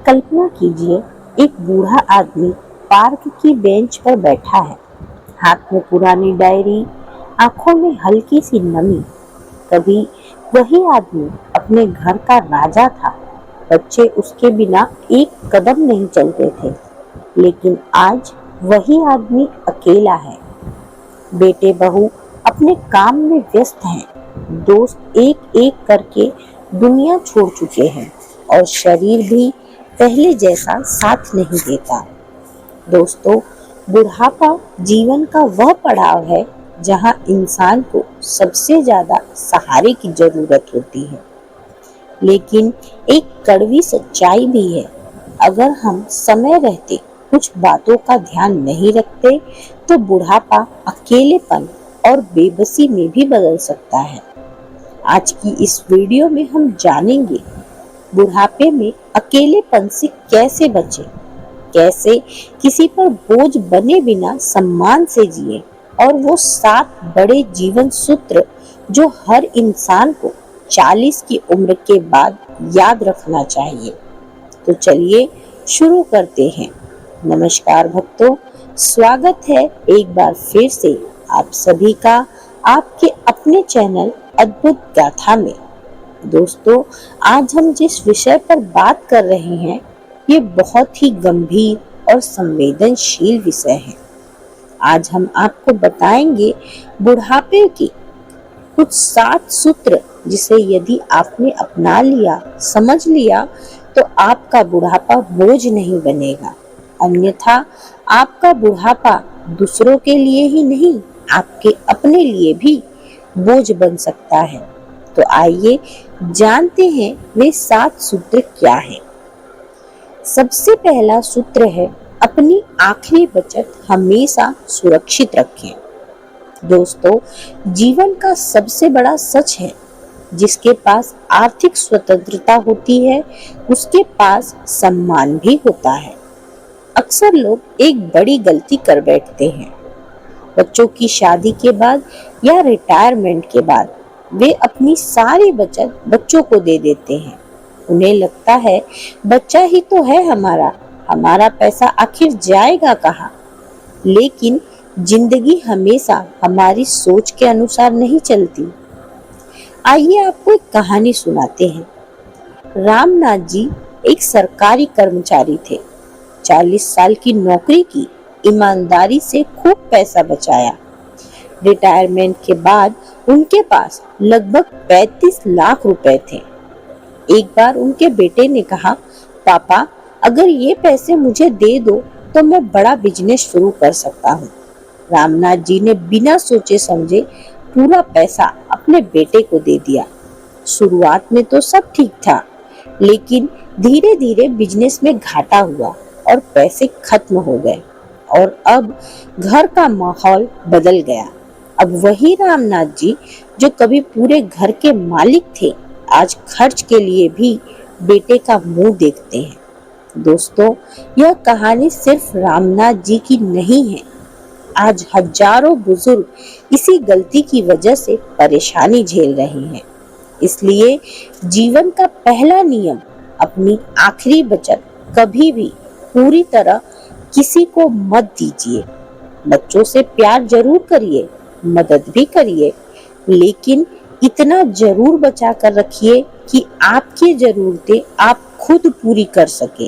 कल्पना कीजिए, एक बूढ़ा आदमी पार्क की बेंच पर बैठा है। हाथ में पुरानी डायरी, आंखों में हल्की सी नमी। कभी वही आदमी अपने घर का राजा था। बच्चे उसके बिना एक कदम नहीं चलते थे। लेकिन आज वही आदमी अकेला है। बेटे बहू अपने काम में व्यस्त हैं। दोस्त एक एक करके दुनिया छोड़ चुके हैं और शरीर भी पहले जैसा साथ नहीं देता। दोस्तों, बुढ़ापा जीवन का वह पड़ाव है जहां इंसान को सबसे ज्यादा सहारे की जरूरत होती है। लेकिन एक कड़वी सच्चाई भी है। अगर हम समय रहते कुछ बातों का ध्यान नहीं रखते तो बुढ़ापा अकेलेपन और बेबसी में भी बदल सकता है। आज की इस वीडियो में हम जानेंगे बुढ़ापे में अकेलेपन से कैसे बचें, कैसे किसी पर बोझ बने बिना सम्मान से जिए, और वो 7 बड़े जीवन सूत्र जो हर इंसान को 40 की उम्र के बाद याद रखना चाहिए। तो चलिए शुरू करते हैं। नमस्कार भक्तों, स्वागत है एक बार फिर से आप सभी का आपके अपने चैनल अद्भुत गाथा में। दोस्तों, आज हम जिस विषय पर बात कर रहे हैं ये बहुत ही गंभीर और संवेदनशील विषय है। आज हम आपको बताएंगे बुढ़ापे की कुछ 7 सूत्र जिसे यदि आपने अपना लिया, समझ लिया तो आपका बुढ़ापा बोझ नहीं बनेगा। अन्यथा आपका बुढ़ापा दूसरों के लिए ही नहीं, आपके अपने लिए भी बोझ बन सकता है। तो आइए जानते हैं वे 7 सूत्र क्या हैं। सबसे पहला सूत्र है, अपनी आखिरी बचत हमेशा सुरक्षित रखें। दोस्तों, जीवन का सबसे बड़ा सच है, जिसके पास आर्थिक स्वतंत्रता होती है उसके पास सम्मान भी होता है। अक्सर लोग एक बड़ी गलती कर बैठते हैं। बच्चों की शादी के बाद या रिटायरमेंट के बाद वे अपनी सारी बचत बच्चों को दे देते हैं। उन्हें लगता है बच्चा ही तो है हमारा पैसा आखिर जाएगा कहाँ। लेकिन जिंदगी हमेशा हमारी सोच के अनुसार नहीं चलती। आइए आपको एक कहानी सुनाते हैं। रामनाथ जी एक सरकारी कर्मचारी थे। 40 साल की नौकरी की, ईमानदारी से खूब पैसा बचाया। रिटायरमेंट के बाद उनके पास लगभग 35 लाख रुपए थे। एक बार उनके बेटे ने कहा, पापा, अगर ये पैसे मुझे दे दो तो मैं बड़ा बिजनेस शुरू कर सकता हूँ। रामनाथ जी ने बिना सोचे समझे पूरा पैसा अपने बेटे को दे दिया। शुरुआत में तो सब ठीक था, लेकिन धीरे धीरे बिजनेस में घाटा हुआ और पैसे खत्म हो गए और अब घर का माहौल बदल गया। अब वही रामनाथ जी जो कभी पूरे घर के मालिक थे, आज खर्च के लिए भी बेटे का मुंह देखते हैं। दोस्तों, यह कहानी सिर्फ रामनाथ जी की नहीं है। आज हजारों बुजुर्ग इसी गलती की वजह से परेशानी झेल रहे हैं। इसलिए जीवन का पहला नियम, अपनी आखिरी बचत कभी भी पूरी तरह किसी को मत दीजिए। बच्चों से प्यार जरूर करिए, मदद भी करिए, लेकिन इतना जरूर बचा कर रखिए कि आपकी जरूरतें आप खुद पूरी कर सके।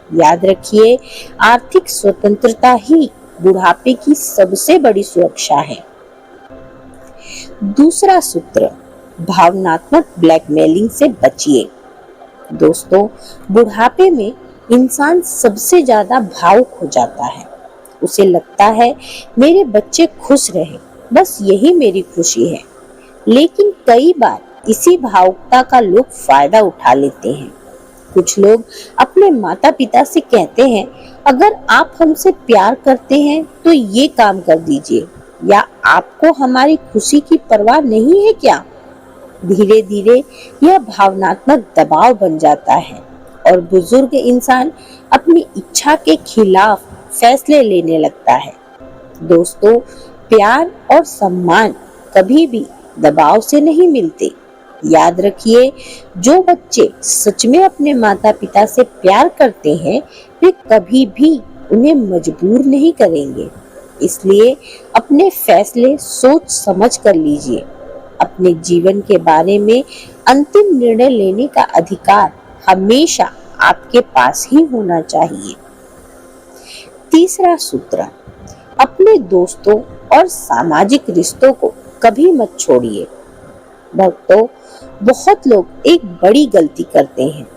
याद रखिए, आर्थिक स्वतंत्रता ही बुढ़ापे की सबसे बड़ी सुरक्षा है। दूसरा सूत्र, भावनात्मक ब्लैकमेलिंग से बचिए। दोस्तों, बुढ़ापे में इंसान सबसे ज्यादा भावुक हो जाता है। उसे लगता है मेरे बच्चे खुश रहे, बस यही मेरी खुशी है। लेकिन कई बार इसी भावुकता का लोग फायदा उठा लेते हैं। कुछ लोग अपने माता पिता से कहते हैं, अगर आप हमसे प्यार करते हैं तो ये काम कर दीजिए, या आपको हमारी खुशी की परवाह नहीं है क्या। धीरे धीरे यह भावनात्मक दबाव बन जाता है और बुजुर्ग इंसान अपनी इच्छा के खिलाफ फैसले लेने लगता है। दोस्तों, प्यार और सम्मान कभी भी दबाव से नहीं मिलते, याद रखिए, जो बच्चे सच में अपने माता पिता से प्यार करते हैं वे कभी भी उन्हें मजबूर नहीं करेंगे। इसलिए अपने फैसले सोच समझ कर लीजिए। अपने जीवन के बारे में अंतिम निर्णय लेने का अधिकार हमेशा आपके पास ही होना चाहिए। तीसरा सूत्र, अपने दोस्तों और सामाजिक रिश्तों को कभी मत छोड़िए। भक्तों, बहुत लोग एक बड़ी गलती करते हैं।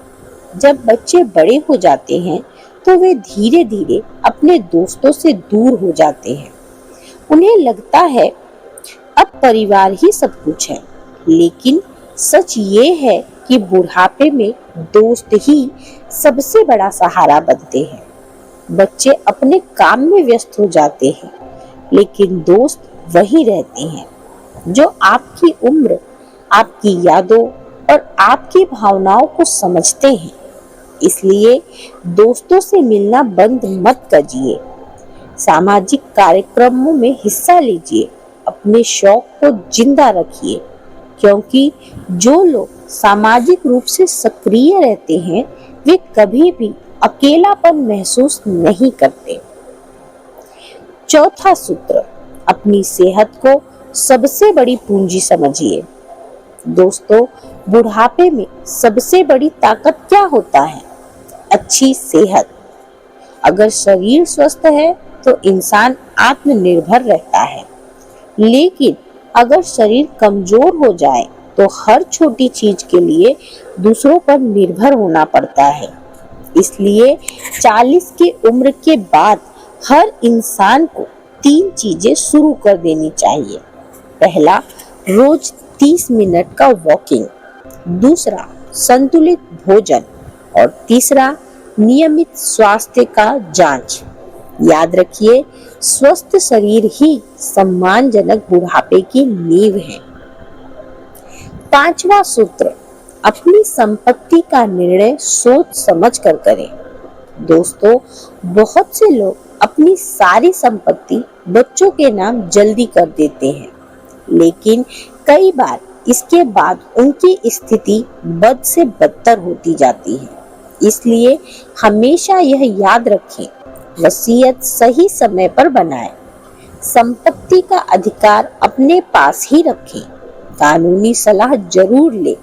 जब बच्चे बड़े हो जाते हैं तो वे धीरे धीरे अपने दोस्तों से दूर हो जाते हैं। उन्हें लगता है अब परिवार ही सब कुछ है, लेकिन सच ये है कि बुढ़ापे में दोस्त ही सबसे बड़ा सहारा बनते हैं। बच्चे अपने काम में व्यस्त हो जाते हैं, लेकिन दोस्त वही रहते हैं जो आपकी उम्र, आपकी यादों और आपकी भावनाओं को समझते हैं। इसलिए दोस्तों से मिलना बंद मत करिए। सामाजिक कार्यक्रमों में हिस्सा लीजिए, अपने शौक को जिंदा रखिए, क्योंकि जो लोग सामाजिक रूप से सक्रिय रहते हैं वे कभी भी अकेलापन महसूस नहीं करते। चौथा सूत्र, अपनी सेहत को सबसे बड़ी पूंजी समझिए। दोस्तों, बुढ़ापे में सबसे बड़ी ताकत क्या होता है? अच्छी सेहत। अगर शरीर स्वस्थ है तो इंसान आत्मनिर्भर रहता है, लेकिन अगर शरीर कमजोर हो जाए तो हर छोटी चीज के लिए दूसरों पर निर्भर होना पड़ता है। इसलिए 40 की उम्र के बाद हर इंसान को 3 चीजें शुरू कर देनी चाहिए। पहला, रोज 30 मिनट का वॉकिंग। दूसरा, संतुलित भोजन। और तीसरा, नियमित स्वास्थ्य का जांच। याद रखिए, स्वस्थ शरीर ही सम्मानजनक बुढ़ापे की नींव है। पांचवा सूत्र, अपनी संपत्ति का निर्णय सोच समझ कर करें। दोस्तों, बहुत से लोग अपनी सारी संपत्ति बच्चों के नाम जल्दी कर देते हैं, लेकिन कई बार इसके बाद उनकी स्थिति बद से बदतर होती जाती है। इसलिए हमेशा यह याद रखें, वसीयत सही समय पर बनाएं, संपत्ति का अधिकार अपने पास ही रखें, कानूनी सलाह जरूर लें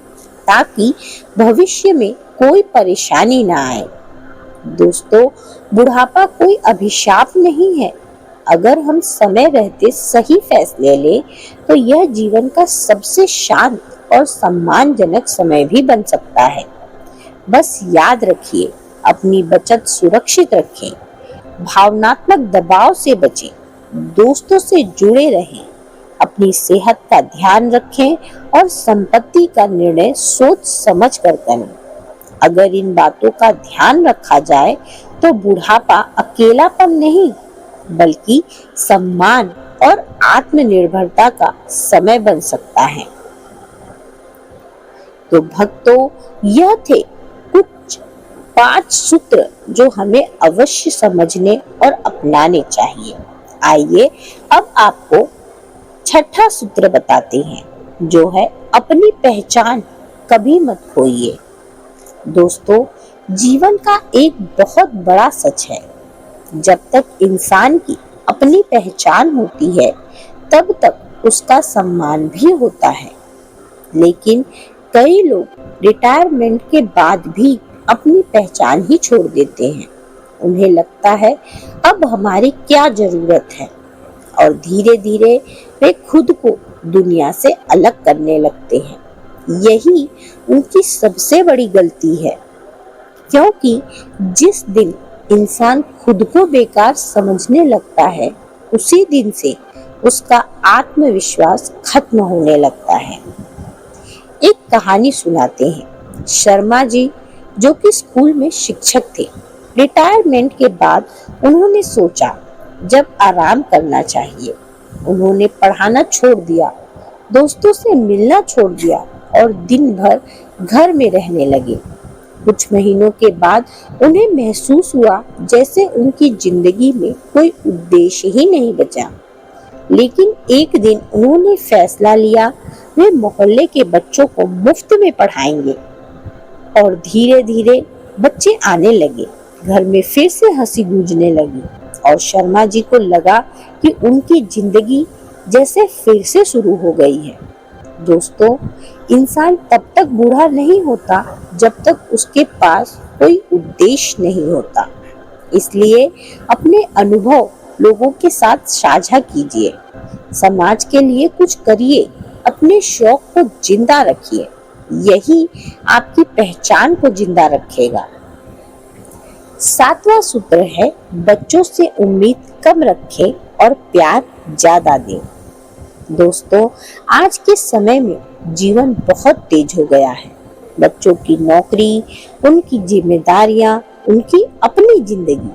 ताकि भविष्य में कोई परेशानी ना आए। दोस्तों, बुढ़ापा कोई अभिशाप नहीं है। अगर हम समय रहते सही फैसले लें तो यह जीवन का सबसे शांत और सम्मानजनक समय भी बन सकता है। बस याद रखिए, अपनी बचत सुरक्षित रखें, भावनात्मक दबाव से बचें, दोस्तों से जुड़े रहें, अपनी सेहत का ध्यान रखें और संपत्ति का निर्णय सोच समझ कर करें। अगर इन बातों का ध्यान रखा जाए तो बुढ़ापा अकेलापन नहीं बल्कि सम्मान और आत्मनिर्भरता का समय बन सकता है। तो भक्तों, यह थे कुछ 5 सूत्र जो हमें अवश्य समझने और अपनाने चाहिए। आइए अब आपको छठा सूत्र बताते हैं, जो है अपनी पहचान कभी मत खोइए। दोस्तों, जीवन का एक बहुत बड़ा सच है, जब तक इंसान की अपनी पहचान होती है तब तक उसका सम्मान भी होता है। लेकिन कई लोग रिटायरमेंट के बाद भी अपनी पहचान ही छोड़ देते हैं। उन्हें लगता है अब हमारी क्या जरूरत है, और धीरे धीरे वे खुद को दुनिया से अलग करने लगते हैं। यही उनकी सबसे बड़ी गलती है, क्योंकि जिस दिन इंसान खुद को बेकार समझने लगता है उसी दिन से उसका आत्मविश्वास खत्म होने लगता है। एक कहानी सुनाते हैं। शर्मा जी, जो कि स्कूल में शिक्षक थे, रिटायरमेंट के बाद उन्होंने सोचा जब आराम करना चाहिए। उन्होंने पढ़ाना छोड़ दिया, दोस्तों से मिलना छोड़ दिया और दिन भर घर में रहने लगे। कुछ महीनों के बाद उन्हें महसूस हुआ जैसे उनकी जिंदगी में कोई उद्देश्य ही नहीं बचा। लेकिन एक दिन उन्होंने फैसला लिया वे मोहल्ले के बच्चों को मुफ्त में पढ़ाएंगे। और धीरे धीरे बच्चे आने लगे। घर में फिर से हंसी गूंजने लगी और शर्मा जी को लगा कि उनकी जिंदगी जैसे फिर से शुरू हो गई है। दोस्तों, इंसान तब तक बूढ़ा नहीं होता जब तक उसके पास कोई उद्देश्य नहीं होता। इसलिए अपने अनुभव लोगों के साथ साझा कीजिए, समाज के लिए कुछ करिए, अपने शौक को जिंदा रखिए। यही आपकी पहचान को जिंदा रखेगा। 7वां सूत्र है, बच्चों से उम्मीद कम रखें और प्यार ज्यादा दें। दोस्तों, आज के समय में जीवन बहुत तेज हो गया है। बच्चों की नौकरी, उनकी जिम्मेदारियां, उनकी अपनी जिंदगी,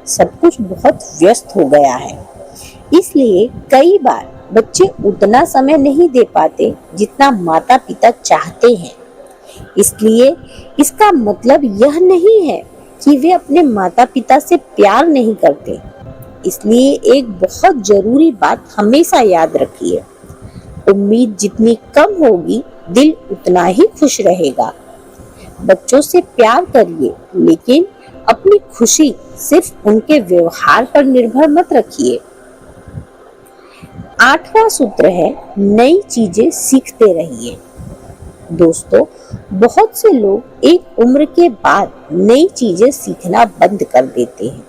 सब कुछ बहुत व्यस्त हो गया है। इसलिए कई बार बच्चे उतना समय नहीं दे पाते जितना माता पिता चाहते हैं। इसलिए इसका मतलब यह नहीं है कि वे अपने माता पिता से प्यार नहीं करते। इसलिए एक बहुत जरूरी बात हमेशा याद रखिए, उम्मीद जितनी कम होगी दिल उतना ही खुश रहेगा। बच्चों से प्यार करिए, लेकिन अपनी खुशी सिर्फ उनके व्यवहार पर निर्भर मत रखिए। 8वां सूत्र है, नई चीजें सीखते रहिए। दोस्तों, बहुत से लोग एक उम्र के बाद नई चीजें सीखना बंद कर देते हैं।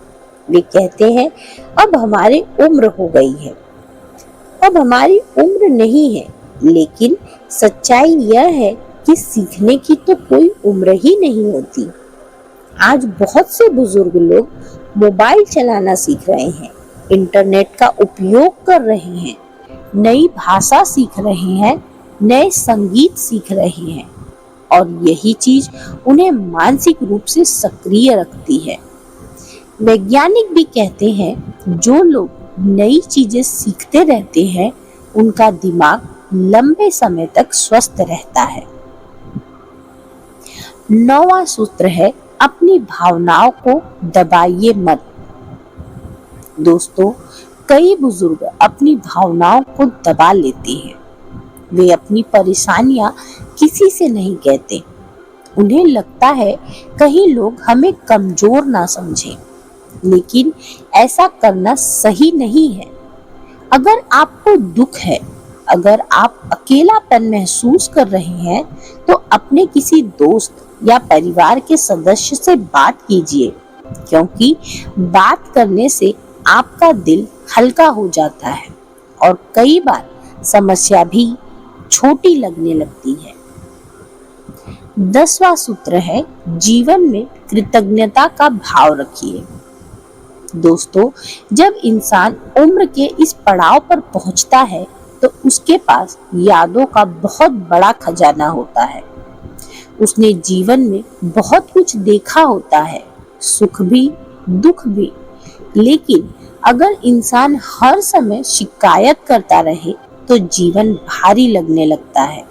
वे कहते हैं अब हमारी उम्र हो गई है। अब हमारी उम्र नहीं है, लेकिन सच्चाई यह है कि सीखने की तो कोई उम्र ही नहीं होती। आज बहुत से बुजुर्ग लोग मोबाइल चलाना सीख रहे हैं, इंटरनेट का उपयोग कर रहे हैं, नई भाषा सीख रहे हैं, नए संगीत सीख रहे हैं और यही चीज उन्हें मानसिक रूप से सक्रिय रखती है। वैज्ञानिक भी कहते हैं जो लोग नई चीजें सीखते रहते हैं उनका दिमाग लंबे समय तक स्वस्थ रहता है। 9वां सूत्र है, अपनी भावनाओं को दबाइए मत। दोस्तों, कई बुजुर्ग अपनी भावनाओं को दबा लेते हैं। वे अपनी परेशानियां किसी से नहीं कहते। उन्हें लगता है कहीं लोग हमें कमजोर ना समझें, लेकिन ऐसा करना सही नहीं है। अगर आपको दुख है, अगर आप अकेलापन महसूस कर रहे हैं, तो अपने किसी दोस्त या परिवार के सदस्य से बात कीजिए, क्योंकि बात करने से आपका दिल हल्का हो जाता है और कई बार समस्या भी छोटी लगने लगती है। 10वां सूत्र है, जीवन में कृतज्ञता का भाव रखिए। दोस्तों, जब इंसान उम्र के इस पड़ाव पर पहुंचता है तो उसके पास यादों का बहुत बड़ा खजाना होता है। उसने जीवन में बहुत कुछ देखा होता है, सुख भी दुख भी। लेकिन अगर इंसान हर समय शिकायत करता रहे तो जीवन भारी लगने लगता है।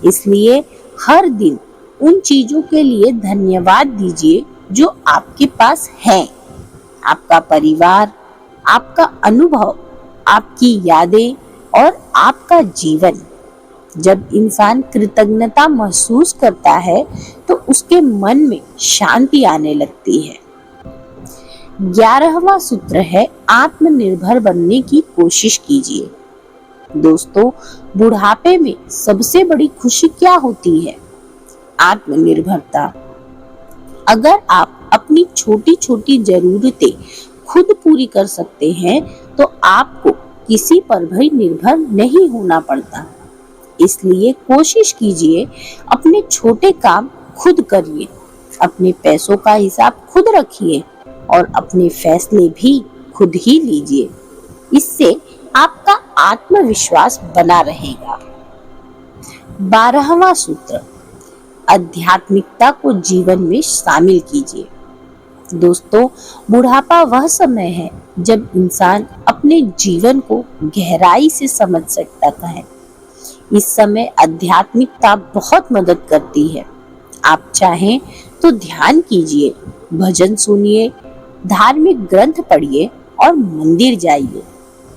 इसलिए हर दिन उन चीजों के लिए धन्यवाद दीजिए जो आपके पास हैं। आपका परिवार, आपका अनुभव, आपकी यादें और आपका जीवन। जब इंसान कृतज्ञता महसूस करता है तो उसके मन में शांति आने लगती है। 11वां सूत्र है, आत्मनिर्भर बनने की कोशिश कीजिए। दोस्तों, बुढ़ापे में सबसे बड़ी खुशी क्या होती है? आत्मनिर्भरता। अगर आप अपनी छोटी छोटी जरूरतें खुद पूरी कर सकते हैं तो आपको किसी पर भी निर्भर नहीं होना पड़ता। इसलिए कोशिश कीजिए अपने छोटे काम खुद करिए, अपने पैसों का हिसाब खुद रखिए और अपने फैसले भी खुद ही लीजिए। इससे आपका आत्मविश्वास बना रहेगा। 12वां सूत्र, आध्यात्मिकता को जीवन में शामिल कीजिए। दोस्तों, बुढ़ापा वह समय है जब इंसान अपने जीवन को गहराई से समझ सकता है। इस समय आध्यात्मिकता बहुत मदद करती है। आप चाहें तो ध्यान कीजिए, भजन सुनिए, धार्मिक ग्रंथ पढ़िए और मंदिर जाइए।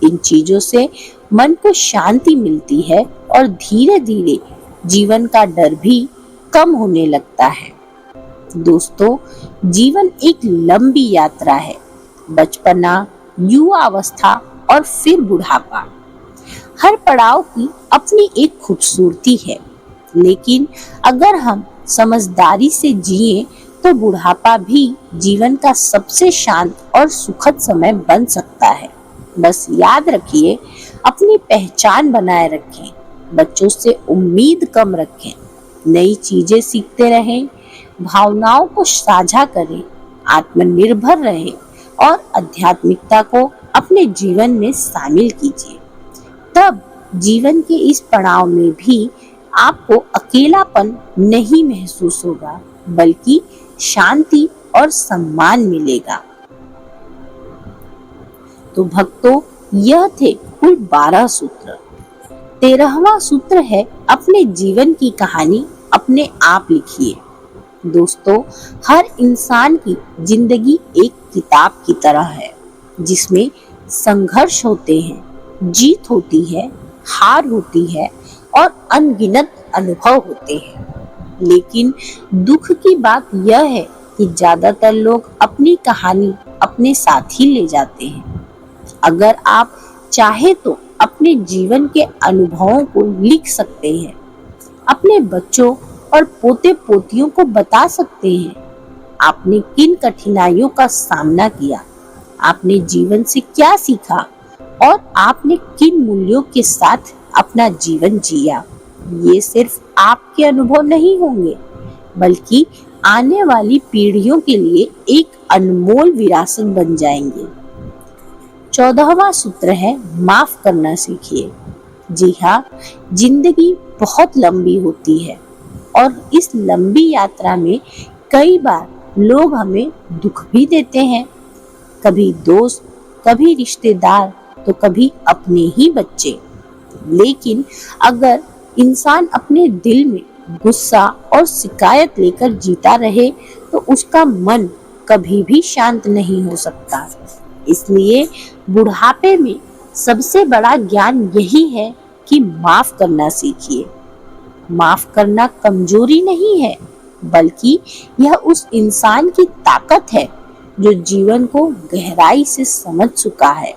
इन चीजों से मन को शांति मिलती है और धीरे धीरे जीवन का डर भी कम होने लगता है। दोस्तों, जीवन एक लंबी यात्रा है। बचपना, युवा अवस्था और फिर बुढ़ापा। हर पड़ाव की अपनी एक खूबसूरती है, लेकिन अगर हम समझदारी से जिए तो बुढ़ापा भी जीवन का सबसे शांत और सुखद समय बन सकता है। बस याद रखिए, अपनी पहचान बनाए रखें, बच्चों से उम्मीद कम रखें, नई चीजें सीखते रहें, भावनाओं को साझा करें, आत्मनिर्भर रहें और आध्यात्मिकता को अपने जीवन में शामिल कीजिए। तब जीवन के इस पड़ाव में भी आपको अकेलापन नहीं महसूस होगा, बल्कि शांति और सम्मान मिलेगा। तो भक्तों, यह थे कुल 12 सूत्र। 13वां सूत्र है, अपने जीवन की कहानी अपने आप लिखिए। दोस्तों, हर इंसान की जिंदगी एक किताब की तरह है, जिसमें संघर्ष होते हैं, जीत होती है, हार होती है और अनगिनत अनुभव होते हैं। लेकिन दुख की बात यह है कि ज्यादातर लोग अपनी कहानी अपने साथ ही ले जाते हैं। अगर आप चाहे तो अपने जीवन के अनुभवों को लिख सकते हैं, अपने बच्चों और पोते पोतियों को बता सकते हैं आपने किन कठिनाइयों का सामना किया, आपने जीवन से क्या सीखा और आपने किन मूल्यों के साथ अपना जीवन जिया। ये सिर्फ आपके अनुभव नहीं होंगे, बल्कि आने वाली पीढ़ियों के लिए एक अनमोल विरासत बन जाएंगे। 14वां सूत्र है, माफ करना सीखिए। जी हाँ, जिंदगी बहुत लंबी होती है और इस लंबी यात्रा में कई बार लोग हमें दुख भी देते हैं। कभी दोस्त, कभी रिश्तेदार, तो कभी अपने ही बच्चे। लेकिन अगर इंसान अपने दिल में गुस्सा और शिकायत लेकर जीता रहे तो उसका मन कभी भी शांत नहीं हो सकता। इसलिए बुढ़ापे में सबसे बड़ा ज्ञान यही है कि माफ करना सीखिए। माफ करना कमजोरी नहीं है, बल्कि यह उस इंसान की ताकत है जो जीवन को गहराई से समझ चुका है।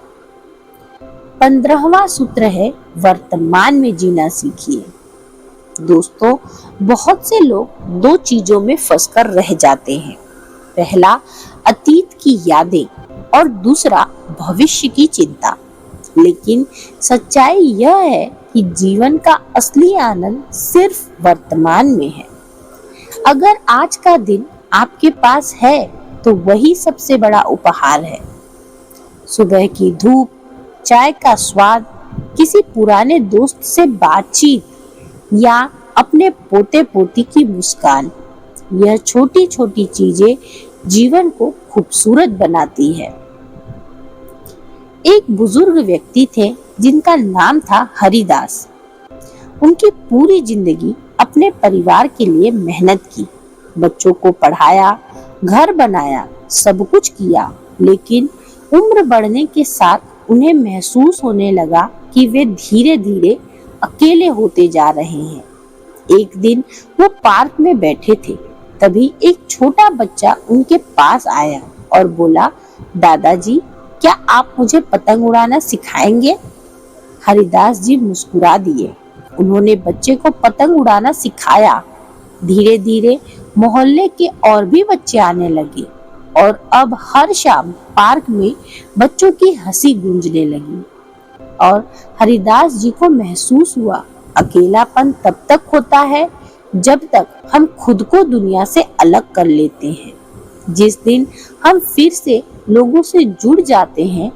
15वां सूत्र है, वर्तमान में जीना सीखिए। दोस्तों, बहुत से लोग 2 चीजों में फंसकर रह जाते हैं। पहला, अतीत की यादें और दूसरा, भविष्य की चिंता। लेकिन सच्चाई यह है कि जीवन का असली आनंद सिर्फ वर्तमान में है। अगर आज का दिन आपके पास है तो वही सबसे बड़ा उपहार है। सुबह की धूप, चाय का स्वाद, किसी पुराने दोस्त से बातचीत या अपने पोते पोती की मुस्कान, यह छोटी छोटी चीजें जीवन को खूबसूरत बनाती है। एक बुजुर्ग व्यक्ति थे जिनका नाम था हरिदास। उनकी पूरी जिंदगी अपने परिवार के लिए मेहनत की, बच्चों को पढ़ाया, घर बनाया, सब कुछ किया। लेकिन उम्र बढ़ने के साथ उन्हें महसूस होने लगा कि वे धीरे धीरे अकेले होते जा रहे हैं। एक दिन वो पार्क में बैठे थे, तभी एक छोटा बच्चा उनके पास आया और बोला, दादाजी, क्या आप मुझे पतंग उड़ाना सिखाएंगे? हरिदास जी मुस्कुरा दिए। उन्होंने बच्चे को पतंग उड़ाना सिखाया। धीरे धीरे मोहल्ले के और भी बच्चे आने लगे और अब हर शाम पार्क में बच्चों की हंसी गूंजने लगी। और हरिदास जी को महसूस हुआ, अकेलापन तब तक होता है जब तक हम खुद को दुनिया से अलग कर लेते हैं। जिस दिन हम फिर से लोगों से जुड़ जाते हैं,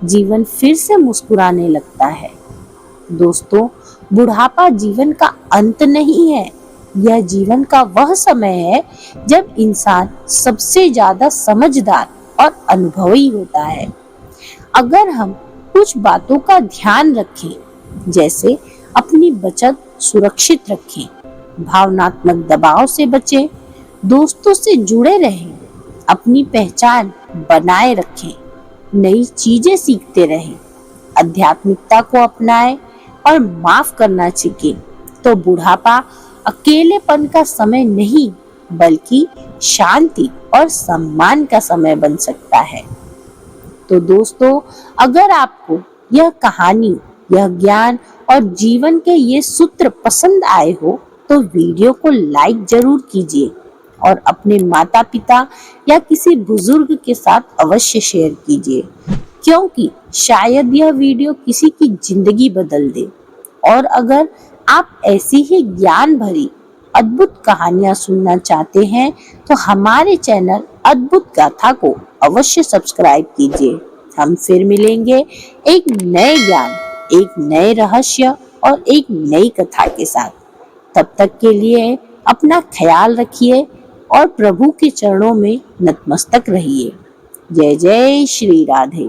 जीवन फिर से मुस्कुराने लगता है। दोस्तों, बुढ़ापा जीवन का अंत नहीं है, यह जीवन का वह समय है जब इंसान सबसे ज्यादा समझदार और अनुभवी होता है। अगर हम कुछ बातों का ध्यान रखें, जैसे अपनी बचत सुरक्षित रखें, भावनात्मक दबाव से बचें, दोस्तों से जुड़े रहें, अपनी पहचान बनाए रखें, नई चीजें सीखते रहें, आध्यात्मिकता को अपनाए और माफ करना सीखे, तो बुढ़ापा अकेलेपन का समय नहीं बल्कि शांति और सम्मान का समय बन सकता है। तो दोस्तों, अगर आपको यह कहानी, यह ज्ञान और जीवन के ये सूत्र पसंद आए हो तो वीडियो को लाइक जरूर कीजिए और अपने माता पिता या किसी बुजुर्ग के साथ अवश्य शेयर कीजिए, क्योंकि शायद यह वीडियो किसी की जिंदगी बदल दे। और अगर आप ऐसी ही ज्ञान भरी अद्भुत कहानियां सुनना चाहते हैं तो हमारे चैनल अद्भुत गाथा को अवश्य सब्सक्राइब कीजिए। हम फिर मिलेंगे एक नए ज्ञान, एक नए रहस्य और एक नई कथा के साथ। तब तक के लिए अपना ख्याल रखिए और प्रभु के चरणों में नतमस्तक रहिए। जय जय श्री राधे।